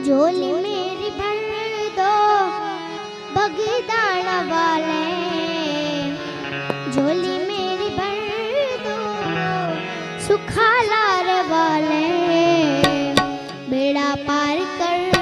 झोली मेरी भर दो बगदाना वाले, झोली मेरी भर दो सुखालार वाले, बेड़ा पार कर